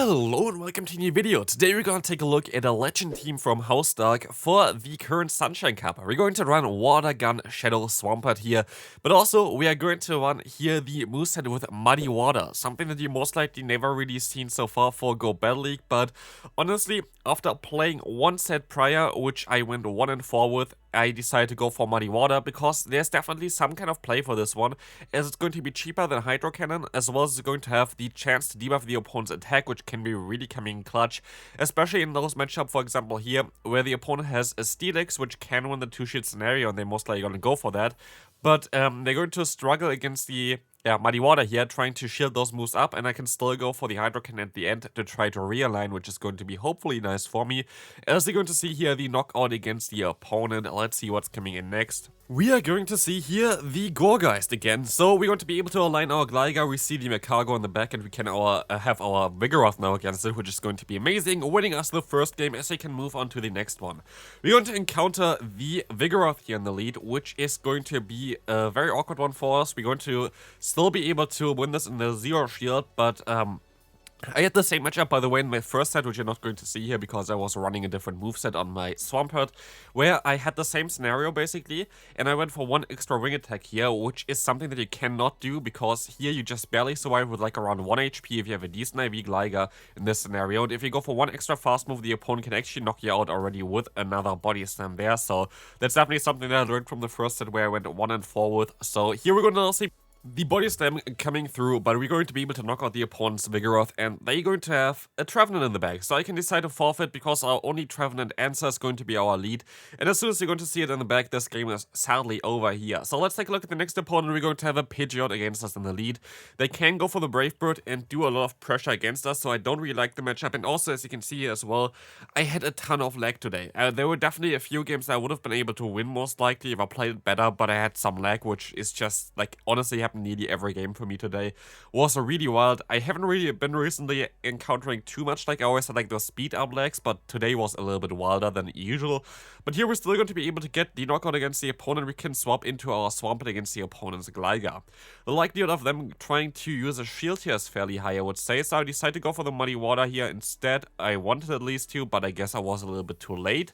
Hello and welcome to a new video. Today we're going to take a look at a legend team from HouseStark for the current Sunshine Cup. We're going to run Water Gun Shadow Swampert here, but also we are going to run here the moveset with Muddy Water, something that you most likely never really seen so far for Go Battle League, but honestly, after playing one set prior, which I went 1-4 with, I decided to go for Muddy Water because there's definitely some kind of play for this one, as it's going to be cheaper than Hydro Cannon, as well as it's going to have the chance to debuff the opponent's attack, which can be really coming in clutch, especially in those matchups, for example here, where the opponent has a Steelix, which can win the 2-shield scenario, and they're most likely going to go for that, but they're going to struggle against the Muddy Water here, trying to shield those moves up, and I can still go for the Hydro Cannon at the end to try to realign, which is going to be hopefully nice for me. As you're going to see here, the knockout against the opponent. Let's see what's coming in next. We are going to see here the Gourgeist again, so we're going to be able to align our Gligar. We see the Mecargo in the back, and we can have our Vigoroth now against it, which is going to be amazing, winning us the first game as we can move on to the next one. We're going to encounter the Vigoroth here in the lead, which is going to be a very awkward one for us. We're going to still be able to win this in the Zero Shield, but I had the same matchup, by the way, in my first set, which you're not going to see here because I was running a different moveset on my Swampert, where I had the same scenario, basically, and I went for one extra wing attack here, which is something that you cannot do, because here you just barely survive with like around 1 HP if you have a decent IV Gligar in this scenario, and if you go for one extra fast move, the opponent can actually knock you out already with another Body Slam there, so that's definitely something that I learned from the first set where I went 1-4 with. So here we're going to see the Body Slam coming through, but we're going to be able to knock out the opponent's Vigoroth, and they're going to have a Trevenant in the bag. So I can decide to forfeit because our only Trevenant answer is going to be our lead. And as soon as you're going to see it in the bag, this game is sadly over here. So let's take a look at the next opponent. We're going to have a Pidgeot against us in the lead. They can go for the Brave Bird and do a lot of pressure against us, so I don't really like the matchup. And also, as you can see here as well, I had a ton of lag today. There were definitely a few games that I would have been able to win most likely if I played it better, but I had some lag, which is just, like, honestly happened nearly every game for me today. Was really wild. I haven't really been recently encountering too much, like I always had like those speed up lags, but today was a little bit wilder than usual. But here we're still going to be able to get the knockout against the opponent. We can swap into our Swampert against the opponent's Gligar. The likelihood of them trying to use a shield here is fairly high, I would say, so I decided to go for the Muddy Water here instead. I wanted at least to, but I guess I was a little bit too late.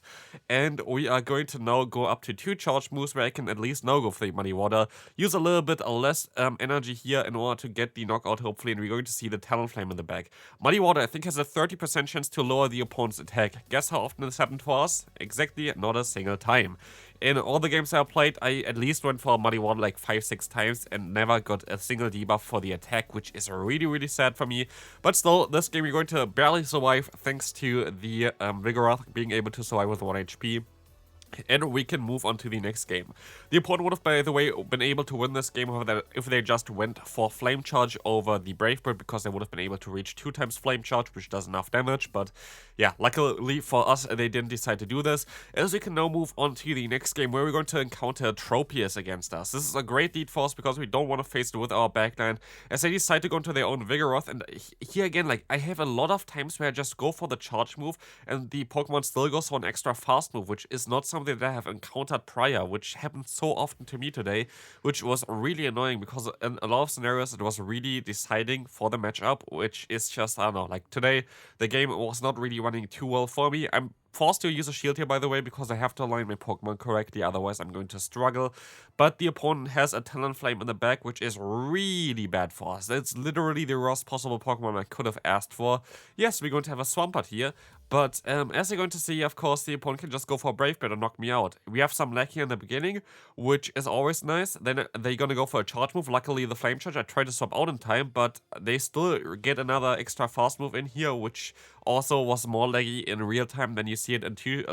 And we are going to now go up to 2 charge moves where I can at least now go for the Muddy Water, use a little bit less energy here in order to get the knockout hopefully, and we're going to see the Talonflame in the back. Muddy Water I think has a 30% chance to lower the opponent's attack. Guess how often this happened for us? Exactly not a single time. In all the games I played, I at least went for Muddy Water like 5-6 times and never got a single debuff for the attack, which is really sad for me. But still, this game we're going to barely survive thanks to the Vigoroth being able to survive with 1 HP. And we can move on to the next game. The opponent would have, by the way, been able to win this game if they just went for Flame Charge over the Brave Bird, because they would have been able to reach 2 times Flame Charge, which does enough damage. But yeah, luckily for us, they didn't decide to do this. As we can now move on to the next game, where we're going to encounter Tropius against us. This is a great lead for us because we don't want to face it with our backline, as they decide to go into their own Vigoroth. And here again, like, I have a lot of times where I just go for the charge move, and the Pokemon still goes for an extra fast move, which is not something that I have encountered prior, which happened so often to me today, which was really annoying because in a lot of scenarios it was really deciding for the matchup, which is just, I don't know, like today the game was not really running too well for me. I'm forced to use a shield here, by the way, because I have to align my Pokemon correctly, otherwise I'm going to struggle. But the opponent has a Talonflame in the back, which is really bad for us. It's literally the worst possible Pokemon I could have asked for. Yes, we're going to have a Swampert here, but as you're going to see, of course, the opponent can just go for a Brave Bird and knock me out. We have some lag here in the beginning, which is always nice. Then they're going to go for a charge move. Luckily, the Flame Charge, I tried to swap out in time, but they still get another extra fast move in here, which also was more laggy in real time than you see it in 2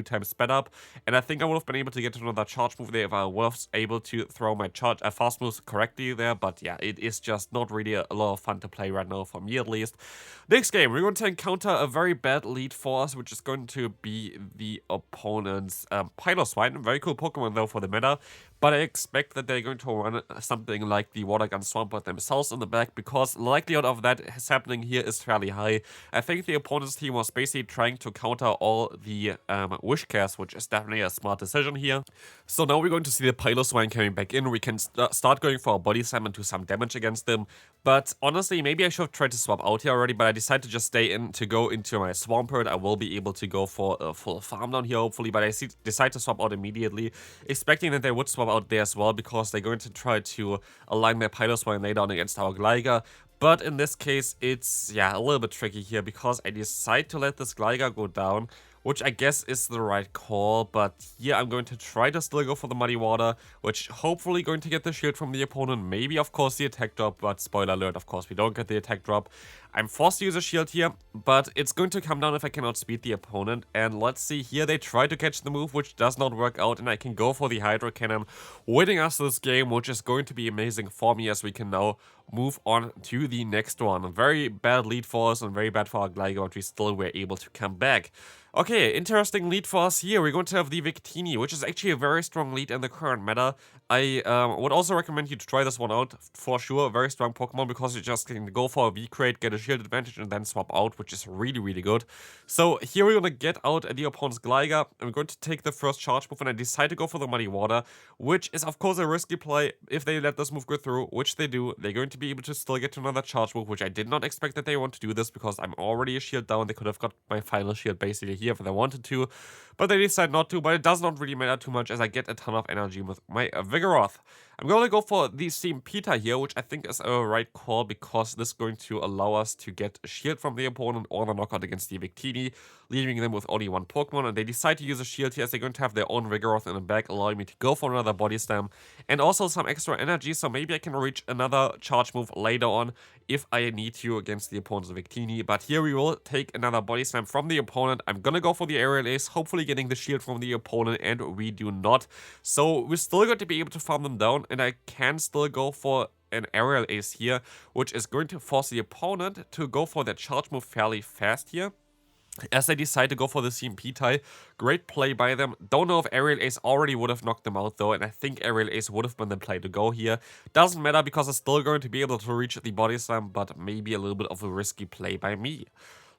times sped up. And I think I would have been able to get another charge move there if I was able to throw my fast moves correctly there. But yeah, it is just not really a lot of fun to play right now, for me at least. Next game, we're going to encounter a very bad lead for us, which is going to be the opponent's Piloswine. Very cool Pokemon though for the meta. but I expect that they're going to run something like the Water Gun Swampert themselves in the back, because the likelihood of that happening here is fairly high. I think the opponent's team was basically trying to counter all the Wish Cares, which is definitely a smart decision here. So now we're going to see the Piloswine coming back in. We can start going for a Body Slam and do some damage against them. But honestly, maybe I should have tried to swap out here already, but I decided to just stay in to go into my Swampert. I will be able to go for a full farm down here, hopefully, but I decide to swap out immediately, expecting that they would swap out there as well, because they're going to try to align their Piloswine lay down against our Gligar. But in this case, it's, yeah, a little bit tricky here, because I decide to let this Gligar go down, which I guess is the right call, but here I'm going to try to still go for the Muddy Water, which hopefully going to get the shield from the opponent, maybe of course the attack drop, but spoiler alert, of course we don't get the attack drop. I'm forced to use a shield here, but it's going to come down if I can outspeed the opponent, and let's see here, they try to catch the move, which does not work out, and I can go for the Hydro Cannon, winning us this game, which is going to be amazing for me, as we can now move on to the next one. A very bad lead for us, and very bad for our Gligar, but we still were able to come back. Okay, interesting lead for us here. We're going to have the Victini, which is actually a very strong lead in the current meta. I would also recommend you to try this one out for sure. Very strong Pokemon, because you just can go for a V-Crate, get a shield advantage, and then swap out, which is really, really good. So here we're going to get out at the opponent's Gligar. I'm going to take the first charge move, and I decide to go for the Muddy Water, which is of course a risky play if they let this move go through, which they do. They're going to be able to still get to another charge move, which I did not expect that they want to do this, because I'm already a shield down. They could have got my final shield basically here if they wanted to, but they decide not to. But it does not really matter too much, as I get a ton of energy with my Vigoroth. I'm going to go for the Sempita here, which I think is a right call, because this is going to allow us to get a shield from the opponent or the knockout against the Victini, leaving them with only one Pokemon. And they decide to use a shield here, as they're going to have their own Vigoroth in the back, allowing me to go for another Body Slam and also some extra energy, so maybe I can reach another charge move later on if I need to against the opponent's Victini. But here we will take another Body Slam from the opponent. I'm gonna go for the Aerial Ace, hopefully getting the shield from the opponent, and we do not. So we're still going to be able to farm them down, and I can still go for an Aerial Ace here, which is going to force the opponent to go for their charge move fairly fast here, as they decide to go for the Sempita. Great play by them. Don't know if Aerial Ace already would have knocked them out though, and I think Aerial Ace would have been the play to go here. Doesn't matter, because it's still going to be able to reach the Body Slam, but maybe a little bit of a risky play by me.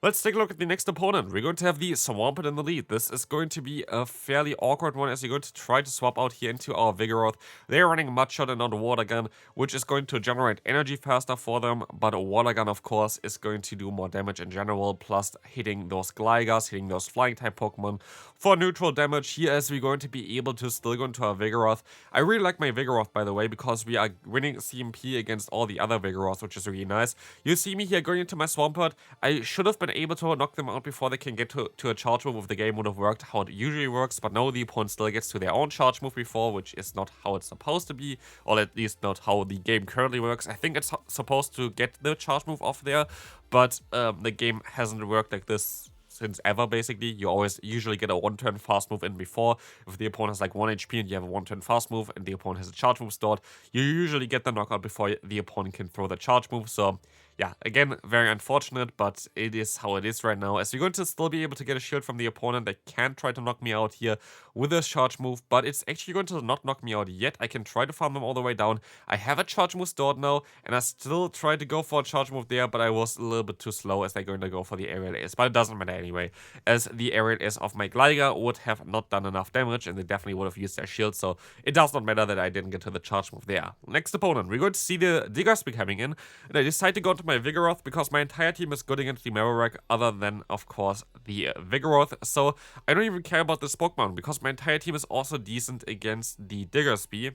Let's take a look at the next opponent. We're going to have the Swampert in the lead. This is going to be a fairly awkward one, as you're going to try to swap out here into our Vigoroth. They're running Mudshot and not Water Gun, which is going to generate energy faster for them, but a Water Gun, of course, is going to do more damage in general, plus hitting those Gligars, hitting those Flying-type Pokemon for neutral damage here, as we're going to be able to still go into our Vigoroth. I really like my Vigoroth, by the way, because we are winning CMP against all the other Vigoroths, which is really nice. You see me here going into my Swampert. I should have been able to knock them out before they can get to a charge move if the game would have worked how it usually works, but no, the opponent still gets to their own charge move before, which is not how it's supposed to be, or at least not how the game currently works. I think it's supposed to get the charge move off there, but the game hasn't worked like this since ever, basically. You always usually get a one-turn fast move in before. If the opponent has like 1 HP and you have a one-turn fast move and the opponent has a charge move stored, you usually get the knockout before the opponent can throw the charge move. So yeah, again, very unfortunate, but it is how it is right now, as you're going to still be able to get a shield from the opponent. They can try to knock me out here with this charge move, but it's actually going to not knock me out yet. I can try to farm them all the way down. I have a charge move stored now, and I still tried to go for a charge move there, but I was a little bit too slow, as they're going to go for the Aerial Ace. But it doesn't matter anyway, as the Aerial Ace of my Gligar would have not done enough damage, and they definitely would have used their shield, so it does not matter that I didn't get to the charge move there. Next opponent, we're going to see the Diggersby coming in, and I decide to go into my Vigoroth, because my entire team is good against the Marowak, other than, of course, the Vigoroth. So I don't even care about this Pokemon, because my entire team is also decent against the Diggersby.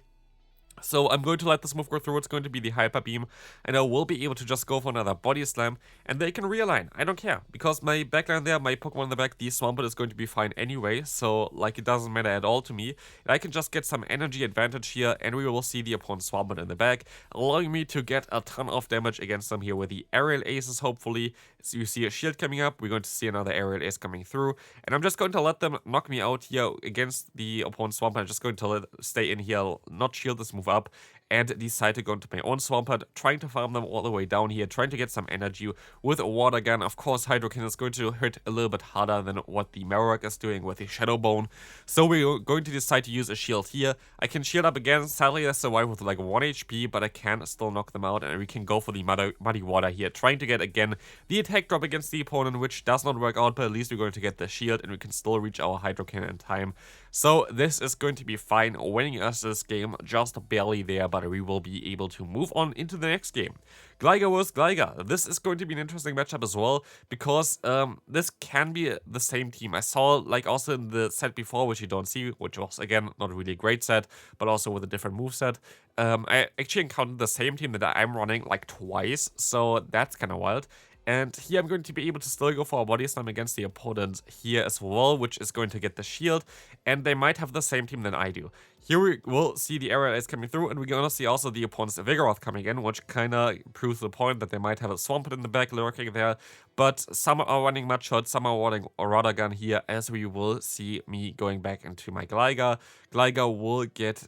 So I'm going to let this move go through. It's going to be the Hyper Beam, and I will be able to just go for another Body Slam, and they can realign. I don't care, because my backline there, my Pokemon in the back, the Swampert, is going to be fine anyway, so like it doesn't matter at all to me. And I can just get some energy advantage here, and we will see the opponent's Swampert in the back, allowing me to get a ton of damage against them here with the Aerial Aces, hopefully. So you see a shield coming up, we're going to see another Aerial Ace coming through, and I'm just going to let them knock me out here against the opponent's Swampert. I'm just going to stay in here, not shield this move up, and decide to go into my own Swampert, trying to farm them all the way down here, trying to get some energy with a Water Gun. Of course, Hydro Cannon is going to hit a little bit harder than what the Marowak is doing with the Shadow Bone, so we're going to decide to use a shield here. I can shield up again. Sadly, I survive with like 1 HP, but I can still knock them out, and we can go for the Muddy Water here, trying to get again the attack drop against the opponent, which does not work out, but at least we're going to get the shield, and we can still reach our Hydro Cannon in time. So this is going to be fine, winning us this game, just barely there, but we will be able to move on into the next game. Gligar vs Gligar. This is going to be an interesting matchup as well, because this can be the same team. I saw, like, also in the set before, which you don't see, which was, again, not really a great set, but also with a different moveset. I actually encountered the same team that I'm running, like, twice, so that's kind of wild. And here I'm going to be able to still go for a Body Slam against the opponent here as well, which is going to get the shield, and they might have the same team than I do. Here we will see the Aerial Ace coming through, and we're going to see also the opponent's Vigoroth coming in, which kind of proves the point that they might have a Swampert in the back lurking there, but some are running Mudshot, some are running a Water Gun here, as we will see me going back into my Gligar. Gligar will get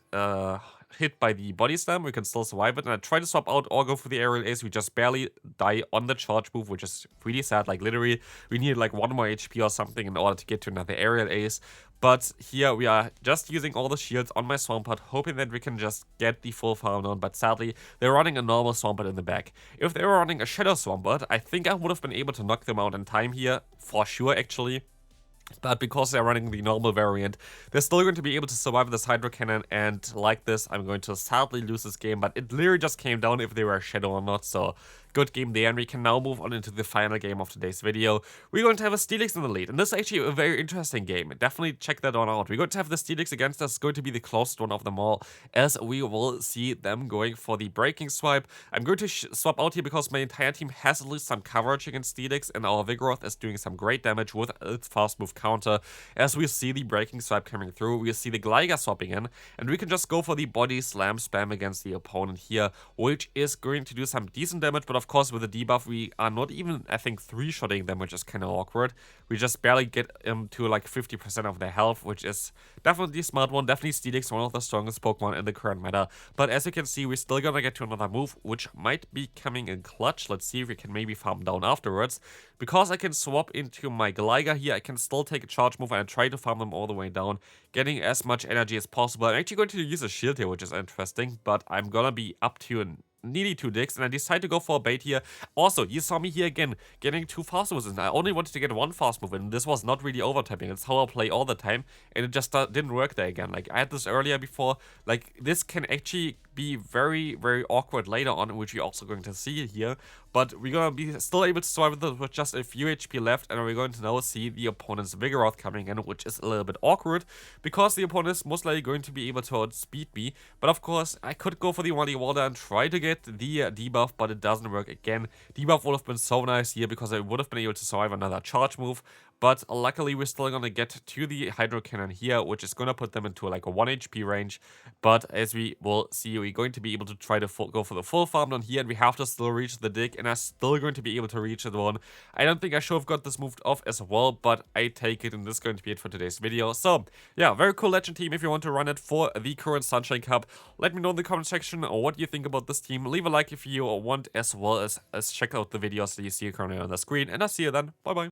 hit by the Body Slam. We can still survive it, and I try to swap out or go for the Aerial Ace. We just barely die on the charge move, which is really sad. Like, literally, we needed like 1 more HP or something in order to get to another Aerial Ace. But here we are just using all the shields on my Swampert, hoping that we can just get the full farm down, but sadly, they're running a normal Swampert in the back. If they were running a Shadow Swampert, I think I would have been able to knock them out in time here, for sure actually. But because they're running the normal variant, they're still going to be able to survive this Hydro Cannon, and like this, I'm going to sadly lose this game, but it literally just came down if they were a Shadow or not, so good game there, and we can now move on into the final game of today's video. We're going to have a Steelix in the lead, and this is actually a very interesting game. Definitely check that one out. We're going to have the Steelix against us. It's going to be the closest one of them all, as we will see them going for the Breaking Swipe. I'm going to swap out here because my entire team has at least some coverage against Steelix, and our Vigoroth is doing some great damage with its fast move counter. As we see the Breaking Swipe coming through, we see the Gligar swapping in, and we can just go for the Body Slam spam against the opponent here, which is going to do some decent damage, but of course, with the debuff, we are not even, I think, 3-shotting them, which is kind of awkward. We just barely get to like 50% of their health, which is definitely a smart one. Definitely Steelix, one of the strongest Pokemon in the current meta. But as you can see, we're still gonna get to another move, which might be coming in clutch. Let's see if we can maybe farm down afterwards. Because I can swap into my Gligar here, I can still take a charge move and try to farm them all the way down, getting as much energy as possible. I'm actually going to use a shield here, which is interesting, but I'm gonna be up to nearly 2 digs, and I decided to go for a bait here. Also, you saw me here again, getting 2 fast moves in. I only wanted to get 1 fast move, and this was not really overtapping. It's how I play all the time, and it just didn't work there again. Like, I had this earlier before. Like, this can actually be very, very awkward later on, which we're also going to see here. But we're going to be still able to survive this with just a few HP left, and we're going to now see the opponent's Vigoroth coming in, which is a little bit awkward, because the opponent is most likely going to be able to outspeed me. But of course, I could go for the Muddy Water and try to get the debuff, but it doesn't work again. Debuff would have been so nice here, because I would have been able to survive another charge move. But luckily, we're still going to get to the Hydro Cannon here, which is going to put them into like a 1 HP range. But as we will see, we're going to be able to try to go for the full farm down here, and we have to still reach the dig, and I'm still going to be able to reach the one. I don't think I should have got this moved off as well, but I take it, and this is going to be it for today's video. So, yeah, very cool Legend team. If you want to run it for the current Sunshine Cup, let me know in the comment section what you think about this team. Leave a like if you want, as well as check out the videos that you see currently on the screen, and I'll see you then. Bye-bye.